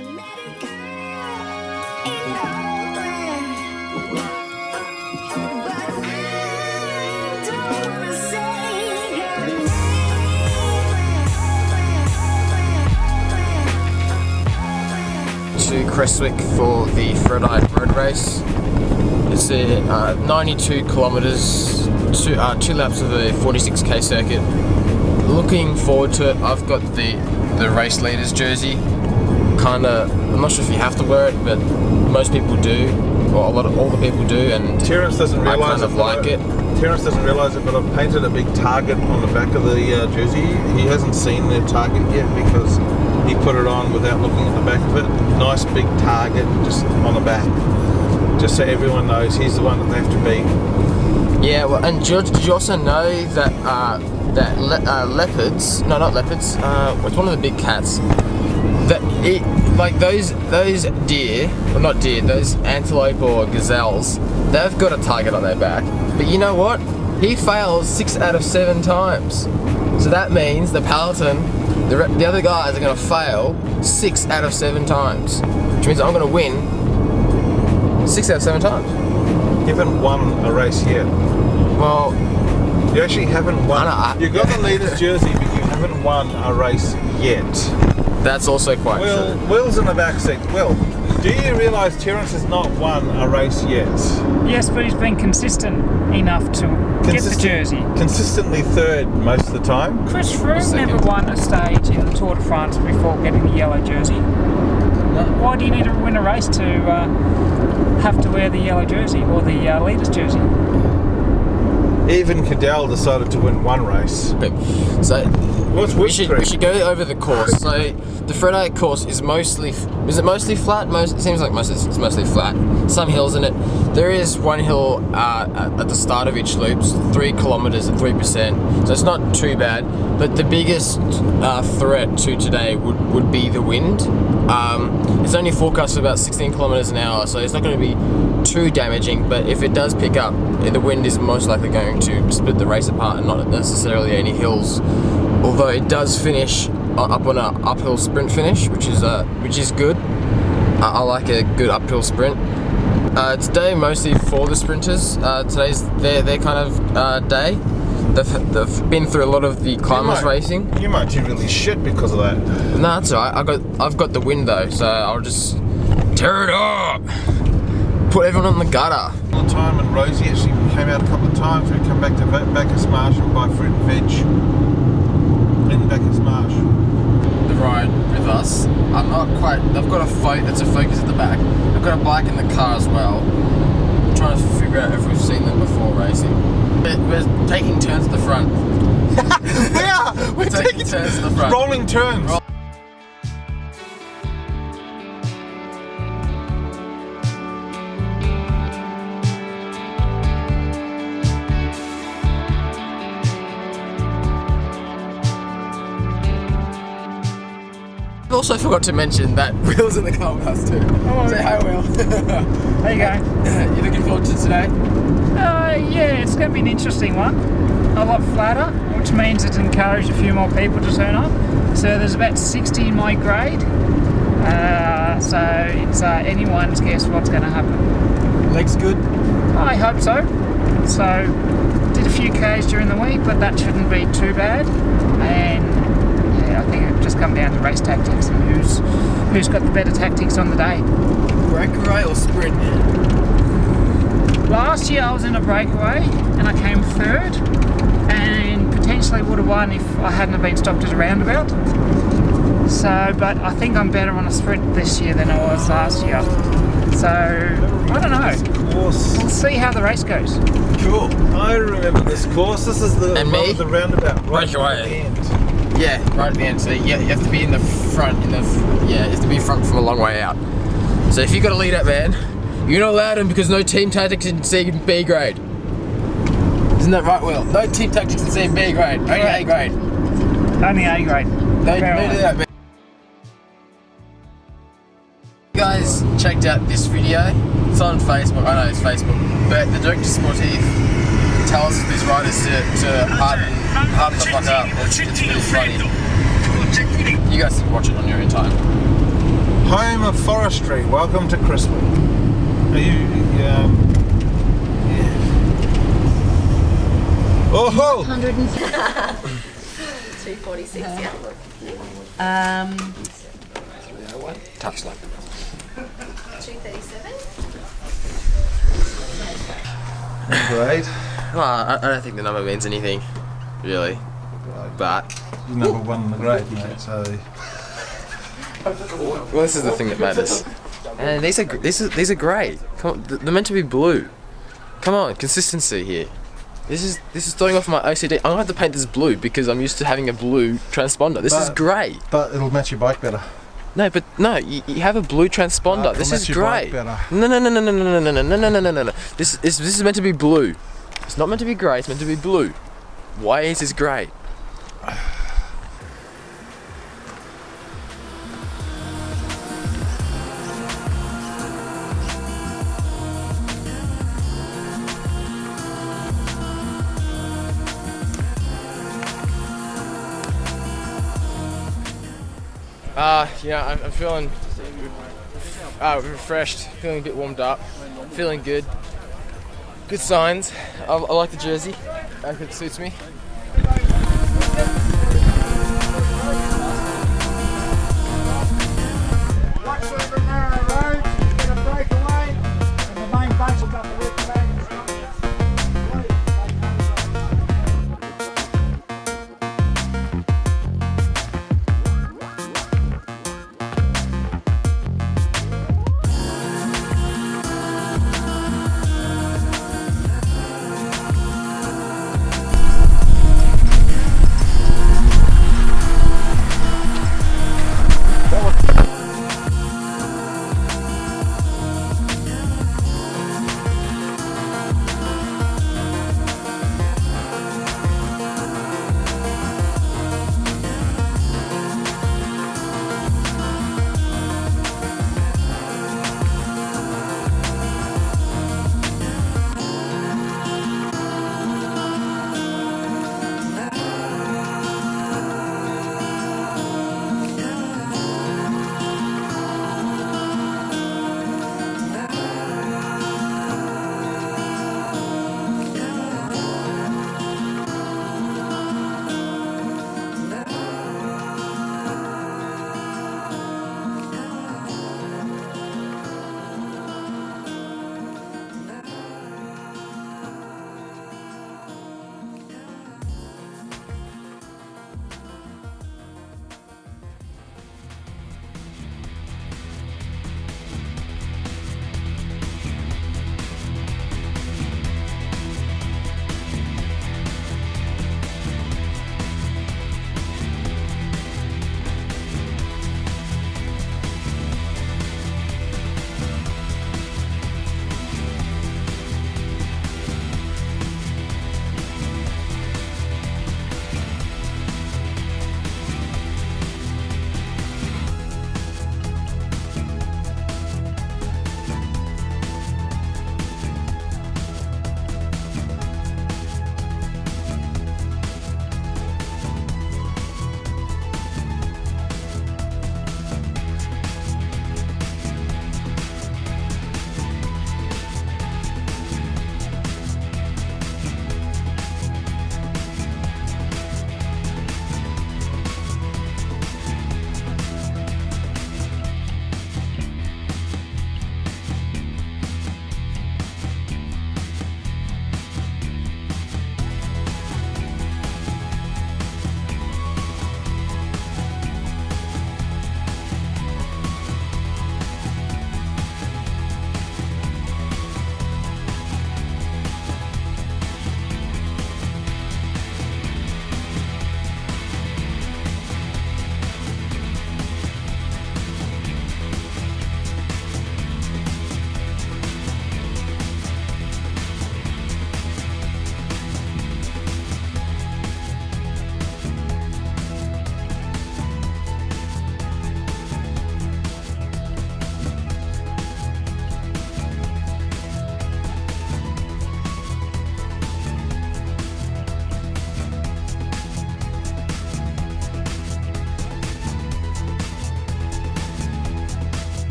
To Creswick for the Fred Icke road race. It's a 92 kilometers, two laps of a 46k circuit. Looking forward to it. I've got the race leader's jersey. I'm not sure if you have to wear it, but most people do, or all the people do, and Terence doesn't realise it. Terence doesn't realise it, but I've painted a big target on the back of the jersey. He hasn't seen the target yet because he put it on without looking at the back of it. Nice big target just on the back, just so everyone knows he's the one that they have to beat. Yeah, well, and George, did you also know that leopards? No, not leopards. It's one of the big cats. That it, like those deer, or not deer, those antelope or gazelles, they've got a target on their back. But you know what? He fails 6 out of 7 times. So that means the peloton, the other guys are going to fail 6 out of 7 times, which means I'm going to win 6 out of 7 times. You haven't won a race yet. Well, you actually haven't won. You got the leader's jersey, but you haven't won a race yet. That's also quite true. Will's in the back seat. Will, do you realise Terence has not won a race yet? Yes, but he's been consistent enough to get the jersey. Consistently third most of the time. Chris Froome never won a stage in the Tour de France before getting the yellow jersey. Why do you need to win a race to have to wear the yellow jersey or the leader's jersey? Even Cadell decided to win one race. So we should go over the course. So the Fred Icke course is mostly flat? It seems like it's mostly flat. Some hills in it. There is one hill at the start of each loop, 3 kilometers at 3%. So it's not too bad. But the biggest threat to today would be the wind. It's only forecast for about 16 kilometers an hour, so it's not going to be too damaging. But if it does pick up, the wind is most likely going to split the race apart and not necessarily any hills. Although it does finish up on an uphill sprint finish, which is good. I like a good uphill sprint. Today mostly for the sprinters. Today's their kind of day. They've been through a lot of the climbers racing. You might do really shit because of that. No, that's alright. I've got the wind though, so I'll just tear it up. Put everyone on the gutter. All the time, and Rosie actually came out a couple of times. We come back to Bacchus Marsh and buy fruit and veg in Bacchus Marsh. The ride with us. I'm not quite. I've got a Focus at the back. I've got a bike in the car as well. I'm trying to figure out if we've seen them before racing. We're taking turns at the front. We're taking turns at the front. Rolling turns. I also forgot to mention that Will's in the car with us too. Oh, say hi, Will. There you go. You looking forward to today? Yeah, it's going to be an interesting one. A lot flatter, which means it's encouraged a few more people to turn up. So there's about 60 in my grade. So it's anyone's guess what's going to happen. Legs good? I hope so. So did a few Ks during the week, but that shouldn't be too bad. And I think it'll just come down to race tactics and who's got the better tactics on the day. Breakaway or sprint? Last year I was in a breakaway and I came third and potentially would have won if I hadn't have been stopped at a roundabout. So, but I think I'm better on a sprint this year than I was last year. So, I don't know. We'll see how the race goes. Cool. I remember this course. This is the roundabout right at the end. Yeah, right at the end. So you have to be in the front. You have to be front from a long way out. So if you got a lead up man, you're not allowed him because no team tactics in C and B grade. Isn't that right, Will? No team tactics in C and B grade. Only A grade. Only A grade. Don't do that, man. You guys checked out this video. It's on Facebook. I know it's Facebook. But the Director Sportif tells these riders to harden the fuck up. It's really funny. You guys can watch it on your own time. Home of forestry. Welcome to Creswick. Are you? Yeah. Oh ho! 246, yeah. Touch like. 237. Great. Well, I don't think the number means anything, really. But You're number one in the grade, mate. So well, this is the thing that matters. And these are grey. Come on, they're meant to be blue. Come on, consistency here. This is throwing off my OCD. I'm gonna have to paint this blue because I'm used to having a blue transponder. This is grey. but it'll match your bike better. No, but no, you have a blue transponder. This is grey. Better. No. This is meant to be blue. It's not meant to be grey. It's meant to be blue. Why is this grey? I'm feeling refreshed, feeling a bit warmed up, feeling good. Good signs. I like the jersey. It suits me.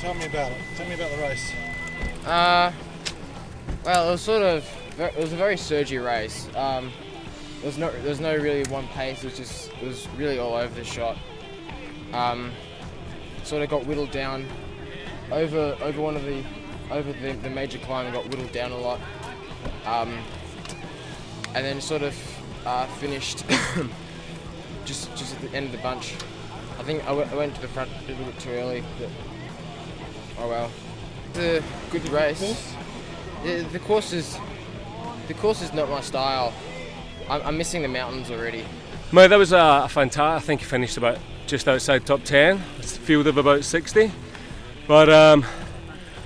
Tell me about it. Tell me about the race. Well, it was a very surgey race. There's no really one pace. It was really all over the shot. Sort of got whittled down over the major climb and got whittled down a lot. And then sort of finished just at the end of the bunch. I think I went to the front a little bit too early, but oh well. It's a good race. The course is not my style. I'm missing the mountains already. Mate, that was a fantastic. I think he finished about just outside top 10. It's a field of about 60. But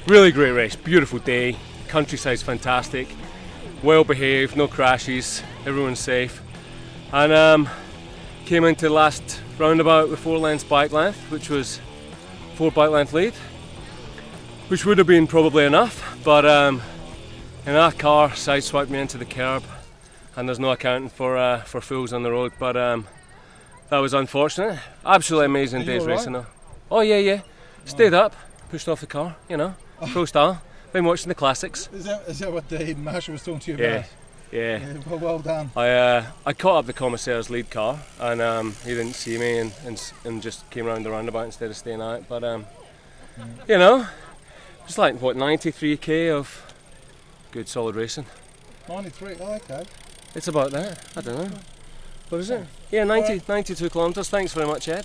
really great race, beautiful day. Countryside's fantastic, well behaved, no crashes, everyone's safe. And came into the last roundabout with 4 lengths bike length, which was 4 bike length lead, which would have been probably enough, but and that car sideswiped me into the curb, and there's no accounting for fools on the road. But that was unfortunate. Absolutely amazing day's racing though. Oh yeah. Stayed up, pushed off the car, you know, pro style. Been watching the classics. Is that what the Marshal was talking to you about? Yeah. Well done. I caught up the commissaire's lead car, and he didn't see me and just came around the roundabout instead of staying out. But you know, it's like what, 93k of good solid racing. 93. Oh, okay. It's about that. I don't know. What is it? Yeah, 92 kilometres. Thanks very much, Ed.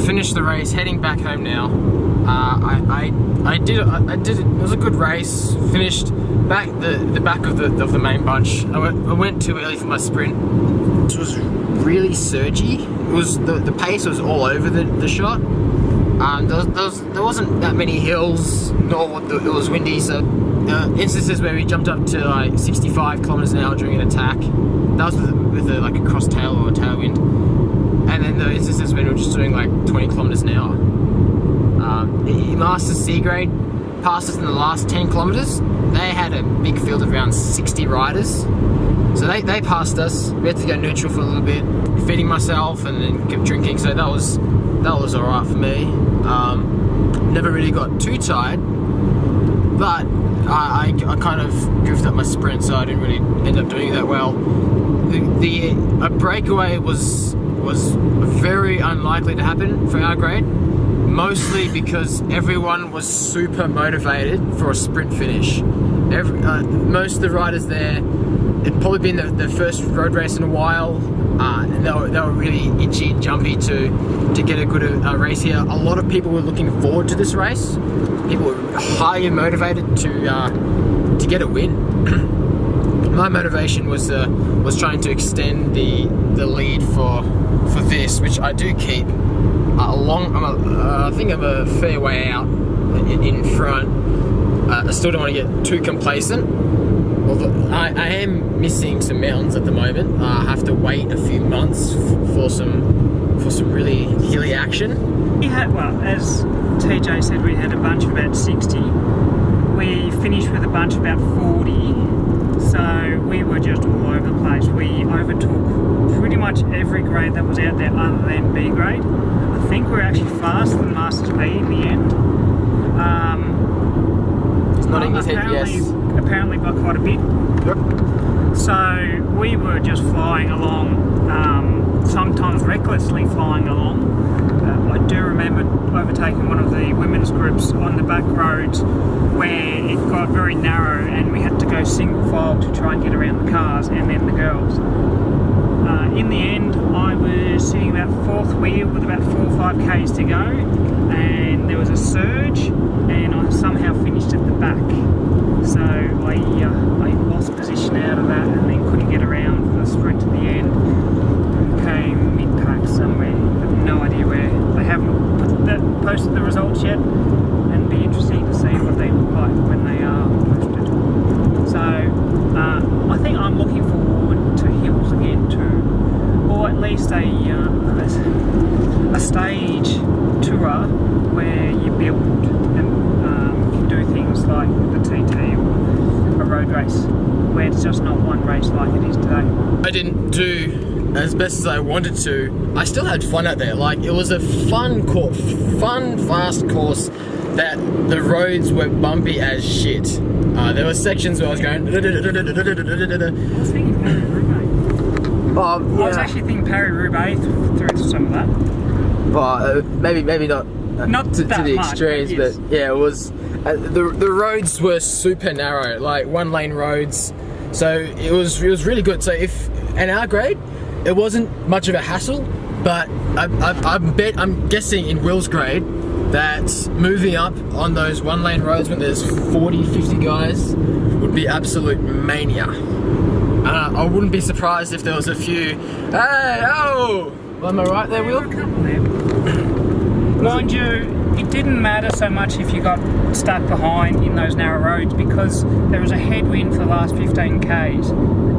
Finished the race, heading back home now. I did it. It was a good race. Finished back the back of the main bunch. I went too early for my sprint. It was really surgy. It was the pace was all over the shot. There wasn't that many hills, nor it was windy. So instances where we jumped up to like 65 kilometers an hour during an attack. That was with like a cross tail or a tailwind. And then the instances when we were just doing like 20 kilometers an hour. Masters C grade passed us in the last 10 kilometers. They had a big field of around 60 riders. So they passed us. We had to go neutral for a little bit, feeding myself and then kept drinking. So that was alright for me. Never really got too tired, but I kind of goofed up my sprint, so I didn't really end up doing that well. A breakaway was very unlikely to happen for our grade, mostly because everyone was super motivated for a sprint finish. Most of the riders there, it'd probably been their first road race in a while, and they were really itchy and jumpy to get a good race here. A lot of people were looking forward to this race. People were highly motivated to get a win. My motivation was trying to extend the lead for this, which I do keep I think I'm a fair way out in front. I still don't want to get too complacent. Although I am missing some mountains at the moment. I have to wait a few months for some really hilly action. We had, well, as TJ said, we had a bunch of about 60. We finished with a bunch of about 40. So we were just all over the place. We overtook pretty much every grade that was out there other than B grade. I think we're actually faster than Masters B in the end. It's nodding his head yes. Apparently by quite a bit. Yep. So we were just flying along, sometimes recklessly flying along. I do remember overtaking one of the women's groups on the back roads where it got very narrow and we had to go single file to try and get around the cars and then the girls. In the end, I was sitting about fourth wheel with about 4 or 5 Ks to go, and there was a surge and I somehow finished at the back. So I lost position out of that and then couldn't get around for the sprint to the end. Came mid-pack somewhere, have no idea where. They haven't posted the results yet, and it'd be interesting to see what they look like when they are posted. So I think I'm looking forward to hills again too, or at least a stage tour where you build and can do things like road race, where it's just not one race like it is today. I didn't do as best as I wanted to. I still had fun out there. Like, it was a fun course, fast course. That the roads were bumpy as shit. There were sections where I was going. I was thinking Paris-Roubaix. I was actually thinking Paris-Roubaix through some of that. Well, maybe not. Not to that the much, extremes, but yes. but yeah, it was. The roads were super narrow, like 1-lane roads. So it was really good. So if in our grade, it wasn't much of a hassle. But I'm guessing in Will's grade that moving up on those 1-lane roads when there's 40, 50 guys would be absolute mania. I wouldn't be surprised if there was a few. Hey, oh, am I right there, Will? Mind you, it didn't matter so much if you got stuck behind in those narrow roads, because there was a headwind for the last 15 Ks,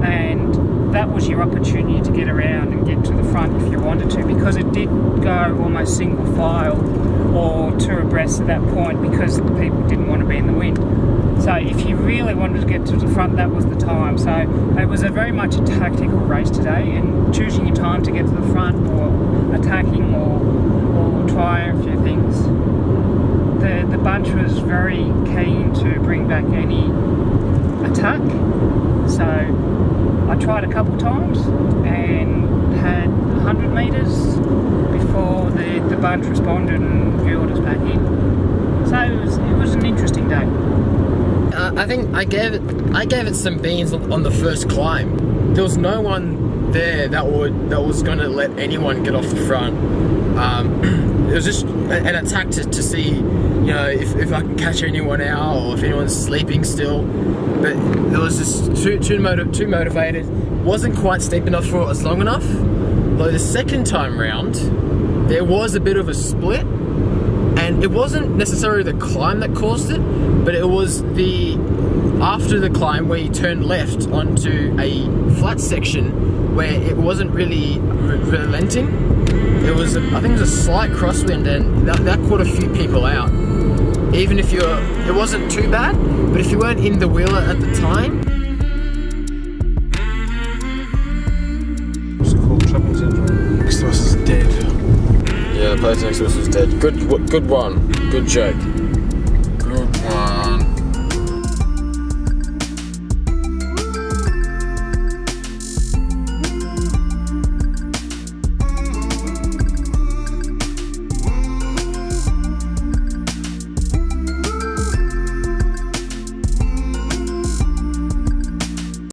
and that was your opportunity to get around and get to the front if you wanted to, because it did go almost single file or two abreast at that point, because the people didn't want to be in the wind. So if you really wanted to get to the front, that was the time. So it was a very much a tactical race today, and choosing your time to get to the front, or attacking, or trying a few things. The bunch was very keen to bring back any attack. So I tried a couple times and had 100 metres before the bunch responded and reeled us back in. So it was an interesting day. I think I gave it some beans on the first climb. There was no one there that was going to let anyone get off the front. It was just an attack to see, you know, if I can catch anyone out or if anyone's sleeping still. But it was just too motivated. Wasn't quite steep enough for us long enough. Though the second time round, there was a bit of a split. And it wasn't necessarily the climb that caused it, but it was after the climb where you turned left onto a flat section where it wasn't really relenting. I think it was a slight crosswind, and that caught a few people out. Even if it wasn't too bad, but if you weren't in the wheeler at the time. What's it called? Triple syndrome. Next to us is dead. Yeah, the person next to us is dead. Good one. Good joke.